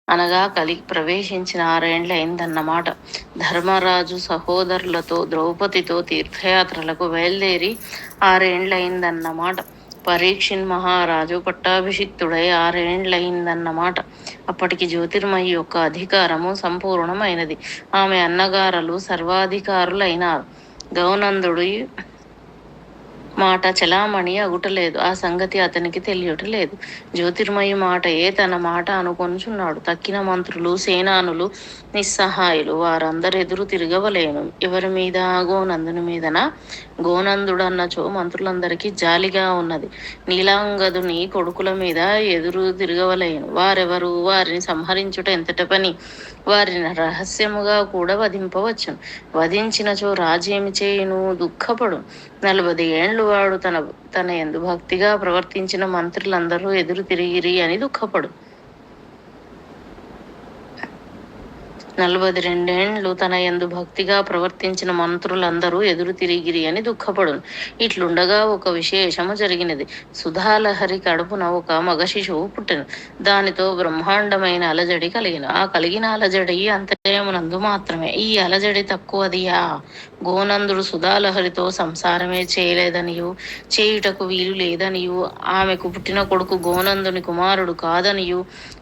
అనగా కలిగి ప్రవేశించిన 6 అయిందన్నమాట. ధర్మరాజు సహోదరులతో ద్రౌపదితో తీర్థయాత్రలకు బయలుదేరి 6 అయిందన్నమాట. పరీక్షిన్ మహారాజు పట్టాభిషిక్తుడై 6 అయిందన్నమాట. అప్పటికి జ్యోతిర్మయి యొక్క అధికారము సంపూర్ణమైనది. ఆమె అన్నగారులు సర్వాధికారులైనారు. గౌనందుడి మాట చలామణి అగుటలేదు. ఆ సంగతి అతనికి తెలియటలేదు. జ్యోతిర్మయి మాటయే తన మాట అనుకొనుచున్నాడు. తక్కిన మంత్రులు, సేనానులు నిస్సహాయులు. వారందరెదురు తిరగవలేను. ఎవరి మీద? గోనందుని మీదనా? గోనందుడన్నచో మంత్రులందరికీ జాలిగా ఉన్నది. నీలాంగదుని కొడుకుల మీద ఎదురు తిరగవలేను. వారెవరు? వారిని సంహరించుట ఎంతట పని? వారిని రహస్యముగా కూడా వధింపవచ్చును. వధించినచో రాజేమి చేయును? దుఃఖపడు. 40 ఏండ్లు వాడు తన యందు భక్తిగా ప్రవర్తించిన మంత్రులందరూ ఎదురు తిరిగిరి అని దుఃఖపడు. 42 తన యందు భక్తిగా ప్రవర్తించిన మంత్రులందరూ ఎదురు తిరిగిరి అని దుఃఖపడును. ఇట్లుండగా ఒక విశేషము జరిగినది. సుధాలహరి కడుపున ఒక మగ శిశువు పుట్టెను. దానితో బ్రహ్మాండమైన అలజడి కలిగిన. ఆ కలిగిన అలజడి అంతర్యమునందు మాత్రమే. ఈ అలజడి తక్కువదియా? గోనందుడు సుధాలహరితో సంసారమే చేయలేదనియు, చేయుటకు వీలు లేదనియు, ఆమెకు పుట్టిన కొడుకు గోనందుని కుమారుడు కాదనియు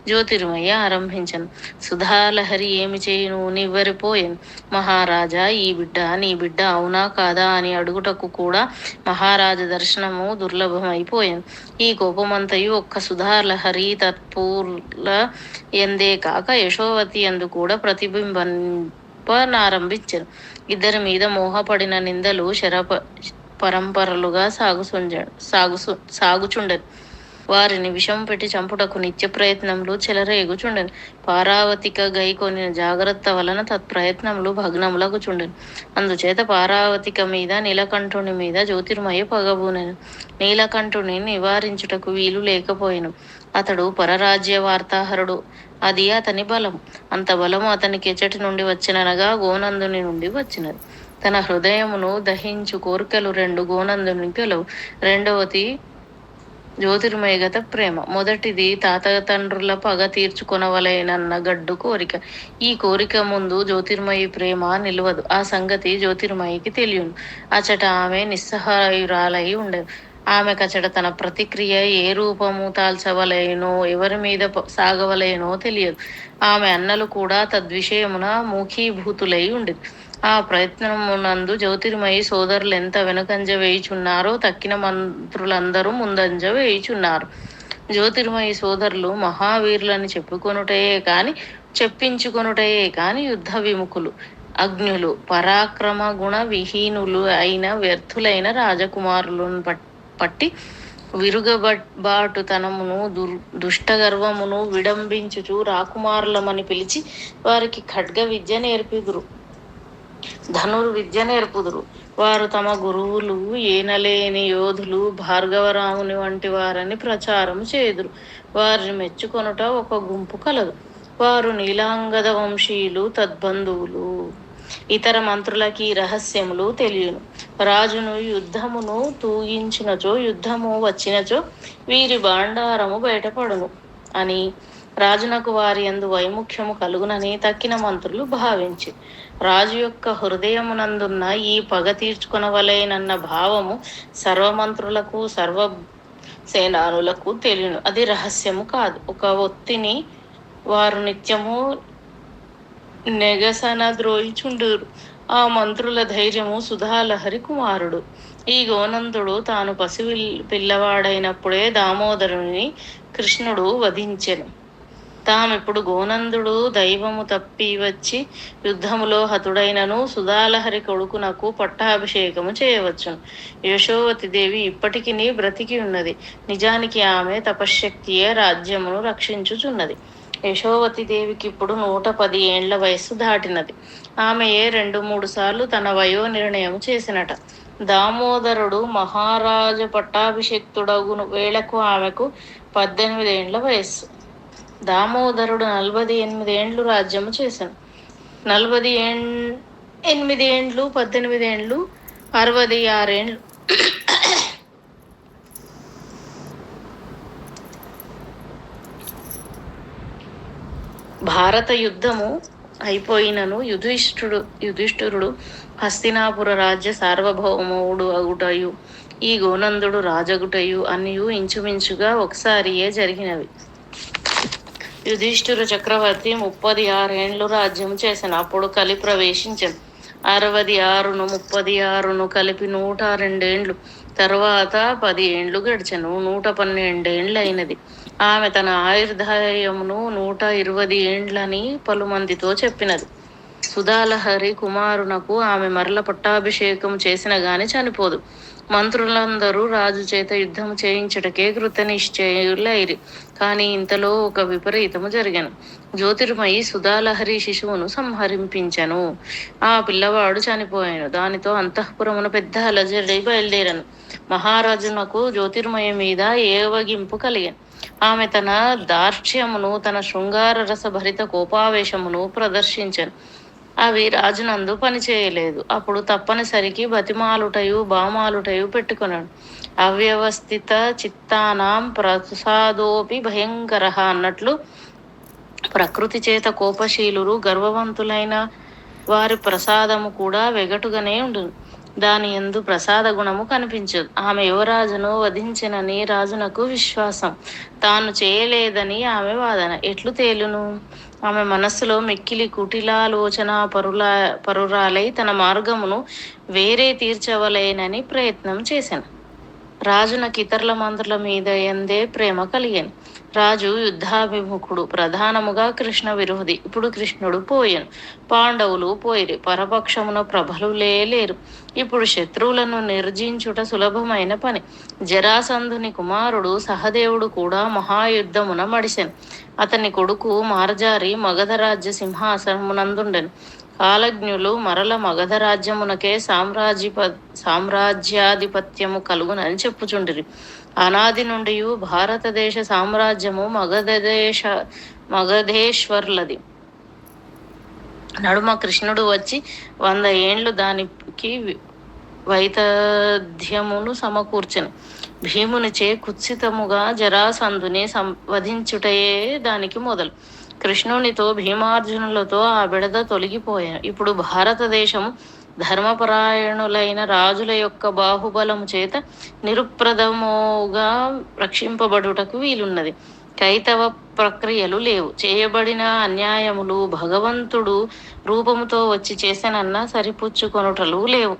జ్యోతిర్మయ్య ఆరంభించను. సుధాలహరి ఏమి చేయును? నివ్వెరపోయెను. మహారాజా, ఈ బిడ్డ నీ బిడ్డ అవునా కాదా అని అడుగుటకు కూడా మహారాజ దర్శనము దుర్లభమైపోయాను. ఈ కోపమంతయు ఒక్క సుధాలహరి తత్పూర్ల ఎందే కాక యశోవతి యందు కూడా ప్రతిబింబింపనారంభించెను. ఇద్దరి మీద మోహపడిన నిందలు పరంపరలుగా సాగుచుండెను. వారిని విషం పెట్టి చంపుటకు నిత్య ప్రయత్నములు చెలరేగుచుండెను. పారావతిక గైకొనిన జాగ్రత్త వలన తత్ప్రయత్నములు భగ్నములగుచుండెను. అందుచేత పారావతిక మీద నీలకంఠుని మీద జ్యోతిర్మయ పగబూనెను. నీలకంఠుని నివారించుటకు వీలు లేకపోయెను. అతడు పరరాజ్య వార్తాహరుడు. అది అతని బలము. అంత బలము అతనికి ఎచ్చటి నుండి వచ్చిననగా గోనందుని నుండి వచ్చినది. తన హృదయమును దహించు కోరికలు 2 గోనందుని గలవు. రెండవది జ్యోతిర్మయగత ప్రేమ. మొదటిది తాతతండ్రుల పగ తీర్చుకొనవలెనన్న గడ్డు కోరిక. ఈ కోరిక ముందు జ్యోతిర్మయి ప్రేమ నిలవదు. ఆ సంగతి జ్యోతిర్మయికి తెలియను. అచట ఆమె నిస్సహాయురాలై ఉండేది. ఆమె కచట తన ప్రతిక్రియ ఏ రూపము తాల్చవలేనో, ఎవరి మీద సాగవలేనో తెలియదు. ఆమె అన్నలు కూడా తద్విషయమున మూఖీభూతులై ఉండేది. ఆ ప్రయత్నమునందు జ్యోతిర్మయి సోదరులు ఎంత వెనుకంజ వేయుచున్నారో తక్కిన మంత్రులందరూ ముందంజ వేయుచున్నారు. జ్యోతిర్మయి సోదరులు మహావీరులని చెప్పించుకొనుటయే కాని యుద్ధ విముఖులు, అజ్ఞులు, పరాక్రమ గుణ విహీనులు అయిన వ్యర్థులైన రాజకుమారులను పట్టి విరుగబాటుతనమును దుష్టగర్వమును విడంబించుచు రాకుమారులమని పిలిచి వారికి ఖడ్గ విద్య నేర్పిదురు, ధనుర్విద్య నేర్పుదురు. వారు తమ గురువులు ఏనలేని యోధులు, భార్గవరాముని వంటి వారని ప్రచారము చేయుదురు. వారిని మెచ్చుకొనుట ఒక గుంపు కలదు. వారు నీలాంగద వంశీయులు, తద్బంధువులు. ఇతర మంత్రులకి రహస్యములు తెలియను. రాజును యుద్ధమును తూగించినచో, యుద్ధము వచ్చినచో వీరి భాండారము బయటపడును అని, రాజునకు వారి యందు వైముఖ్యము కలుగునని తక్కిన మంత్రులు భావించి, రాజు యొక్క హృదయమునందున్న ఈ పగ తీర్చుకొనవలెనన్న భావము సర్వమంత్రులకు సర్వ సేనానులకు తెలియను. అది రహస్యము కాదు. ఒక ఒత్తిని వారు నిత్యము నెగసనద్రోయిచుండురు. ఆ మంత్రుల ధైర్యము సుధాలహరి కుమారుడు. ఈ గోనందుడు తాను పిల్లవాడైనప్పుడే దామోదరుని కృష్ణుడు వధించెను. తామిప్పుడు గోనందుడు దైవము తప్పి వచ్చి యుద్ధములో హతుడైనను సుధాలహరి కొడుకునకు పట్టాభిషేకము చేయవచ్చును. యశోవతి దేవి ఇప్పటికి బ్రతికి ఉన్నది. నిజానికి ఆమె తపశ్శక్తియే రాజ్యమును రక్షించుచున్నది. యశోవతి దేవికి ఇప్పుడు 110 ఏండ్ల వయస్సు దాటినది. ఆమెయే 2-3 సార్లు తన వయో నిర్ణయం చేసినట. దామోదరుడు మహారాజ పట్టాభిషిక్తుడగును వేళకు ఆమెకు 18 ఏండ్ల వయస్సు. దామోదరుడు 48 ఏండ్లు రాజ్యము చేశాను. 48 ఏండ్లు, 18 ఏండ్లు, 66 ఏండ్లు. భారత యుద్ధము అయిపోయినను యుధిష్ఠిరుడు హస్తినాపుర రాజ్య సార్వభౌముడు అగుటయు ఈ గోనందుడు రాజగుటయు అనియు ఇంచుమించుగా ఒకసారియే జరిగినవి. యుధిష్ఠిర చక్రవర్తి 36 రాజ్యం చేశాను. అప్పుడు కలి ప్రవేశించాను. 66ను 36ను కలిపి 102 తర్వాత 10 గడిచాను. 112 అయినది. ఆమె తన ఆయుర్దాయమును 120 పలుమందితో చెప్పినది. సుధాలహరి కుమారునకు ఆమె మరల పట్టాభిషేకం చేసిన గాని చనిపోదు. మంత్రులందరూ రాజు చేత యుద్ధము చేయించుటకే కృతనిశ్చయులైరి. కానీ ఇంతలో ఒక విపరీతము జరిగాను. జ్యోతిర్మయి సుధాలహరి శిశువును సంహరింపించను. ఆ పిల్లవాడు చనిపోయాను. దానితో అంతఃపురమున పెద్ద అలజడి బయలుదేరాను. మహారాజునకు జ్యోతిర్మయ మీద ఏవగింపు కలిగాను. ఆమె తన దార్ఢ్యమును తన శృంగార రసభరిత కోపావేశమును ప్రదర్శించను. అవి రాజునందు పనిచేయలేదు. అప్పుడు తప్పనిసరికి బతిమాలుటయు బామాలుటయు పెట్టుకున్నాడు. అవ్యవస్థిత చిత్తానాం ప్రసాదోపి భయంకర అన్నట్లు ప్రకృతి చేత కోపశీలురు గర్వవంతులైన వారి ప్రసాదము కూడా వెగటుగానే ఉండును. దాని యందు ప్రసాద గుణము కనిపించదు. ఆమె యువరాజును వధించినని రాజునకు విశ్వాసం. తాను చేయలేదని ఆమె వాదన. ఎట్లు తేలును? ఆమె మనస్సులో మిక్కిలి కుటిలాలోచన పరురాలై తన మార్గమును వేరే తీర్చవలేనని ప్రయత్నం చేశాను. రాజునకు ఇతరుల మంత్రుల మీద ఎందే ప్రేమ కలిగాను. రాజు యుద్ధాభిముఖుడు, ప్రధానముగా కృష్ణ విరోధి. ఇప్పుడు కృష్ణుడు పోయాను, పాండవులు పోయిరి, పరపక్షమున ప్రభలులే లేరు. ఇప్పుడు శత్రువులను నిర్జించుట సులభమైన పని. జరాసంధుని కుమారుడు సహదేవుడు కూడా మహాయుద్ధమున మడిసెను. అతని కొడుకు మార్జారి మగధ రాజ్య సింహాసనమునందుండెను. కాలజ్ఞులు మరల మగధ రాజ్యమునకే సామ్రాజ్యాధిపత్యము కలుగునని చెప్పుచుండిరి. అనాది నుండి భారతదేశ సామ్రాజ్యము మగధేశ్వర్లది. నడుమ కృష్ణుడు వచ్చి 100 ఏండ్లు దానికి వైతథ్యమును సమకూర్చెను. భీమునిచే కుత్సితముగా జరాసంధుని వధించుటయే దానికి మొదలు. కృష్ణునితో భీమార్జునులతో ఆ బిడద తొలగిపోయాను. ఇప్పుడు భారతదేశము ధర్మపరాయణులైన రాజుల యొక్క బాహుబలము చేత నిరుప్రదముగా రక్షింపబడుటకు వీలున్నది. కైతవ ప్రక్రియలు లేవు. చేయబడిన అన్యాయములు భగవంతుడు రూపముతో వచ్చి చేసెనన్నా సరిపుచ్చుకొనుటలు లేవు.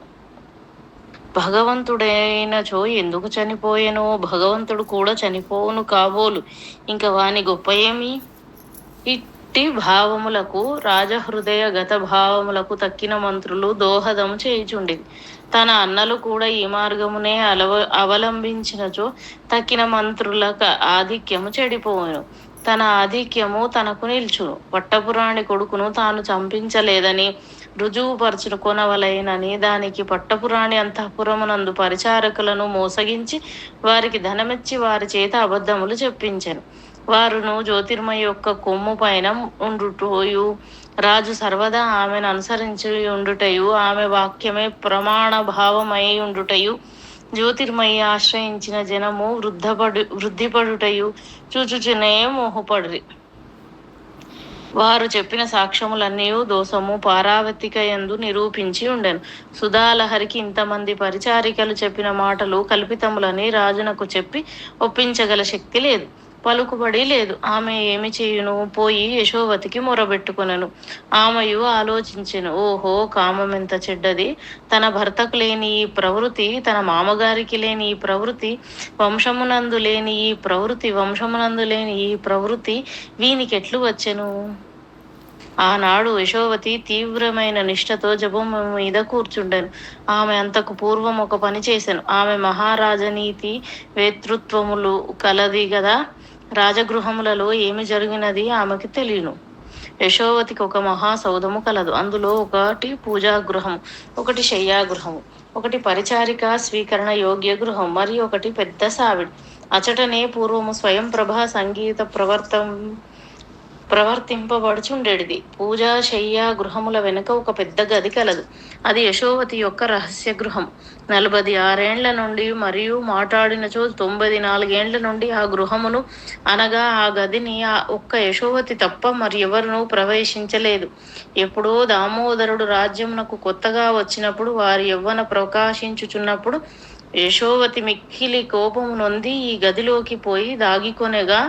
భగవంతుడైనచో ఎందుకు చనిపోయెనో? భగవంతుడు కూడా చనిపోవును కాబోలు. ఇంకా వాని గొప్ప ఏమి? ఇట్టి భావములకు రాజహృదయ గత భావములకు తక్కిన మంత్రులు దోహదం చేయుచుండేది. తన అన్నలు కూడా ఈ మార్గమునే అవలంబించినచో తక్కిన మంత్రుల ఆధిక్యము చెడిపోవును. తన ఆధిక్యము తనకు నిల్చును. పట్టపురాణి కొడుకును తాను చంపించలేదని రుజువుపరచును కొనవలైనని దానికి పట్టపురాణి అంతఃపురమునందు పరిచారకులను మోసగించి వారికి ధనమిచ్చి వారి చేత అబద్ధములు చెప్పించెను. వారును జ్యోతిర్మయ యొక్క కొమ్ము పైన ఉండుటయు, రాజు సర్వదా ఆమెను అనుసరించి ఉండుటయు, ఆమె వాక్యమే ప్రమాణ భావమై ఉండుటయు, జ్యోతిర్మయి ఆశ్రయించిన జనము వృద్ధిపడుటయు చూచుచునే మోహపడిరి. వారు చెప్పిన సాక్ష్యములన్నీ దోషము పారావతిక యందు నిరూపించి ఉండెను. సుధాలహరికి ఇంతమంది పరిచారికలు చెప్పిన మాటలు కల్పితములని రాజునకు చెప్పి ఒప్పించగల శక్తి లేదు, పలుకుబడి లేదు. ఆమె ఏమి చేయును? పోయి యశోవతికి మొరబెట్టుకొనెను. ఆమెయు ఆలోచించెను, ఓహో, కామం ఎంత చెడ్డది! తన భర్తకు లేని ఈ ప్రవృత్తి, తన మామగారికి లేని ఈ ప్రవృత్తి, వంశమునందు లేని ఈ ప్రవృత్తి వీనికెట్లు వచ్చెను? ఆనాడు యశోవతి తీవ్రమైన నిష్ఠతో జపము మీద కూర్చుండెను. ఆమె అంతకు పూర్వం ఒక పని చేశాను. ఆమె మహారాజనీతి వేతృత్వములు కలది గదా. రాజగృహములలో ఏమి జరిగినది ఆమెకు తెలియను. యశోవతికి ఒక మహాసౌధము కలదు. అందులో ఒకటి పూజాగృహము, ఒకటి శయ్యాగృహము, ఒకటి పరిచారిక స్వీకరణ యోగ్య గృహం, మరి ఒకటి పెద్ద సావిడి. అచటనే పూర్వము స్వయం ప్రభా సంగీత ప్రవర్తింపబడుచుండెడిది. పూజా శయ్య గృహముల వెనుక ఒక పెద్ద గది కలదు. అది యశోవతి యొక్క రహస్య గృహం. 46 నుండి మరియు మాట్లాడినచో 94 నుండి ఆ గృహమును అనగా ఆ గదిని ఆ ఒక్క యశోవతి తప్ప మరి ఎవరునూ ప్రవేశించలేదు. ఎప్పుడో దామోదరుడు రాజ్యమునకు కొత్తగా వచ్చినప్పుడు వారి యవ్వన ప్రకాశించుచున్నప్పుడు యశోవతి మిక్కిలి కోపము నొంది ఈ గదిలోకి పోయి దాగికొనగా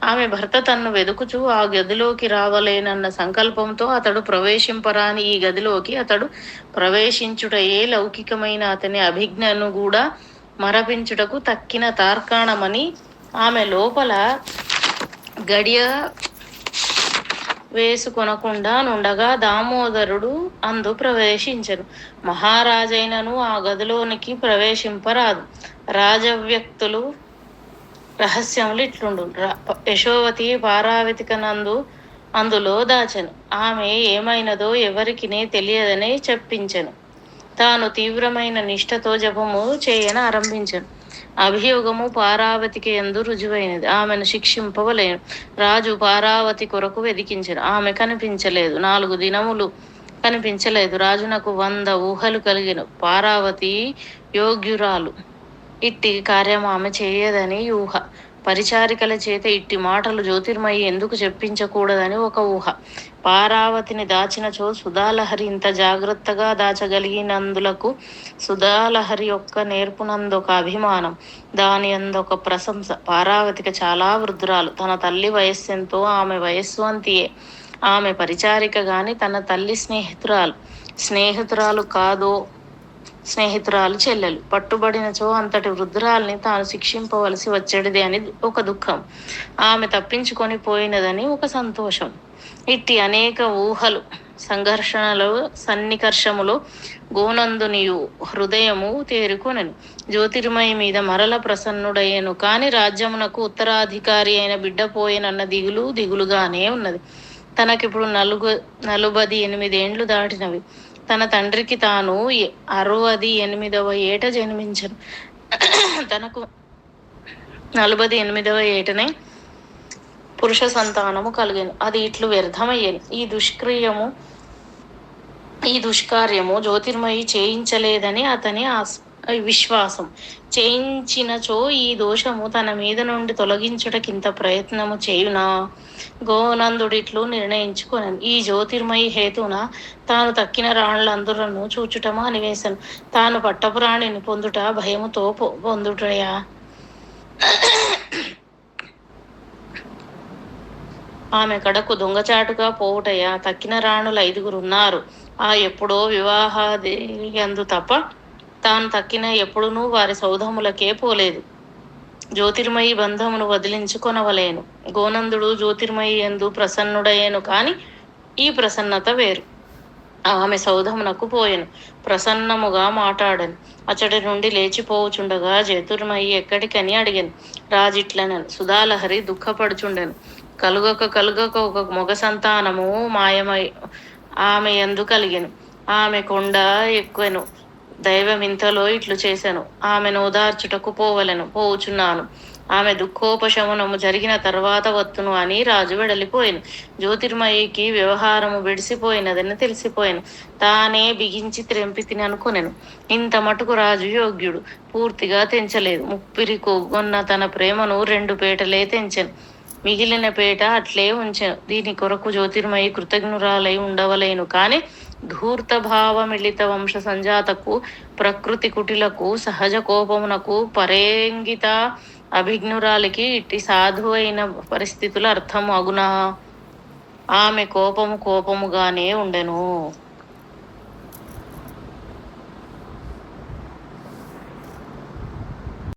ఆమె భర్త తన్ను వెదుకుచూ ఆ గదిలోకి రావలేనన్న సంకల్పంతో అతడు ప్రవేశింపరాని ఈ గదిలోకి అతడు ప్రవేశించుటయే లౌకికమైన అతని అభిజ్ఞను కూడా మరపించుటకు తక్కిన తార్కాణమని ఆమె లోపల గడియ వేసుకొనకుండా నుండగా దామోదరుడు అందు ప్రవేశించను. మహారాజైనను ఆ గదిలోనికి ప్రవేశింపరాదు. రాజవ్యక్తులు రహస్యములు ఇట్లుండు. యశోవతి పారావతికనందు అందులో దాచెను. ఆమె ఏమైనదో ఎవరికినే తెలియదని చెప్పించెను. తాను తీవ్రమైన నిష్ఠతో జపము చేయన ఆరంభించెను. అభియోగము పారావతికి ఎందు రుజువైనది. ఆమెను శిక్షింపవలేను. రాజు పారావతి కొరకు వెదికించెను. ఆమె కనిపించలేదు. 4 దినములు కనిపించలేదు. రాజునకు 100 ఊహలు కలిగెను. పారావతి యోగ్యురాలు, ఇట్టి కార్యం ఆమె చేయదని ఊహ. పరిచారికల చేత ఇట్టి మాటలు జ్యోతిర్మయి ఎందుకు చెప్పించకూడదని ఒక ఊహ. పారావతిని దాచినచో సుధాలహరి ఇంత జాగ్రత్తగా దాచగలిగినందులకు సుధాలహరి యొక్క నేర్పునందొక అభిమానం, దాని అందొక ప్రశంస. పారావతికి చాలా వృద్ధురాలు. తన తల్లి వయస్సెంతో ఆమె వయస్సు అంతియే. ఆమె పరిచారిక గాని తన తల్లి స్నేహితురాలు కాదో. స్నేహితురాలు చెల్లెలు పట్టుబడినచో అంతటి వృద్ధురాల్ని తాను శిక్షింపవలసి వచ్చేది అని ఒక దుఃఖం. ఆమె తప్పించుకొని పోయినదని ఒక సంతోషం. ఇట్టి అనేక ఊహలు సంఘర్షణలు సన్నికర్షములో గోనందునియు హృదయము తేరుకొనెను. జ్యోతిర్మయి మీద మరల ప్రసన్నుడయ్యను. కాని రాజ్యమునకు ఉత్తరాధికారి అయిన బిడ్డ పోయేనన్న దిగులుగానే ఉన్నది. తనకిప్పుడు 48 ఏండ్లు దాటినవి. తన తండ్రికి తాను 68వ ఏట జన్మించను. తనకు 48వ ఏటనే పురుష సంతానము కలిగెను. అది ఇట్లు వ్యర్థమయ్యేను. ఈ దుష్కార్యము జ్యోతిర్మయి చేయించలేదని అతని విశ్వాసం. చేయించినచో ఈ దోషము తన మీద నుండి తొలగించుటకింత ప్రయత్నము చేయునా? గోనందుడిట్లు నిర్ణయించుకొనెను. ఈ జ్యోతిర్మయి హేతున తాను తక్కిన రాణులందరూ చూచుట మానివేశను. తాను పట్టపురాణిని పొందుట భయముతో పొందుటయా? ఆమె కడకు దొంగచాటుగా పోవుటయా? తక్కిన రాణులు 5 ఉన్నారు. ఆ ఎప్పుడో వివాహాది యందు తప్ప తాను తక్కిన ఎప్పుడునూ వారి సౌధములకే పోలేదు. జ్యోతిర్మయి బంధమును వదిలించుకొనవలేను. గోనందుడు జ్యోతిర్మయి యందు ప్రసన్నుడయ్యను. కాని ఈ ప్రసన్నత వేరు. ఆమె సౌధమునకు పోయెను. ప్రసన్నముగా మాట్లాడెను. అచ్చటి నుండి లేచిపోవుచుండగా జ్యోతిర్మయి ఎక్కడికని అడిగాను. రాజిట్లనెను. సుధాలహరి దుఃఖపడుచుండెను. కలుగక ఒక మొగ సంతానము మాయమై ఆమె యందు కలిగెను. ఆమె కొండ ఎక్కువెను. దైవమింతలో ఇట్లు చేశాను. ఆమెను ఓదార్చుటకు పోవుచున్నాను. ఆమె దుఃఖోపశమనము జరిగిన తర్వాత వత్తును అని రాజు వెడలిపోయాను. జ్యోతిర్మయికి వ్యవహారము విడిసిపోయినదని తెలిసిపోయాను. తానే బిగించి త్రెంపి తిని అనుకొనెను. ఇంత మటుకు రాజు యోగ్యుడు. పూర్తిగా తెంచలేదు. ముప్పిరి కొగ్గొన్న తన ప్రేమను 2 పేటలే తెంచెను. మిగిలిన పేట అట్లే ఉంచెను. దీని కొరకు జ్యోతిర్మయి కృతజ్ఞురాలై ఉండవలేను. కాని ధూర్త భావమిళిత వంశ సంజాతకు, ప్రకృతి కుటిలకు, సహజ కోపమునకు పరేంగిత అభిజ్ఞురాలికి ఇట్టి సాధువైన పరిస్థితుల అర్థము అగునా? ఆమె కోపముగానే ఉండెను.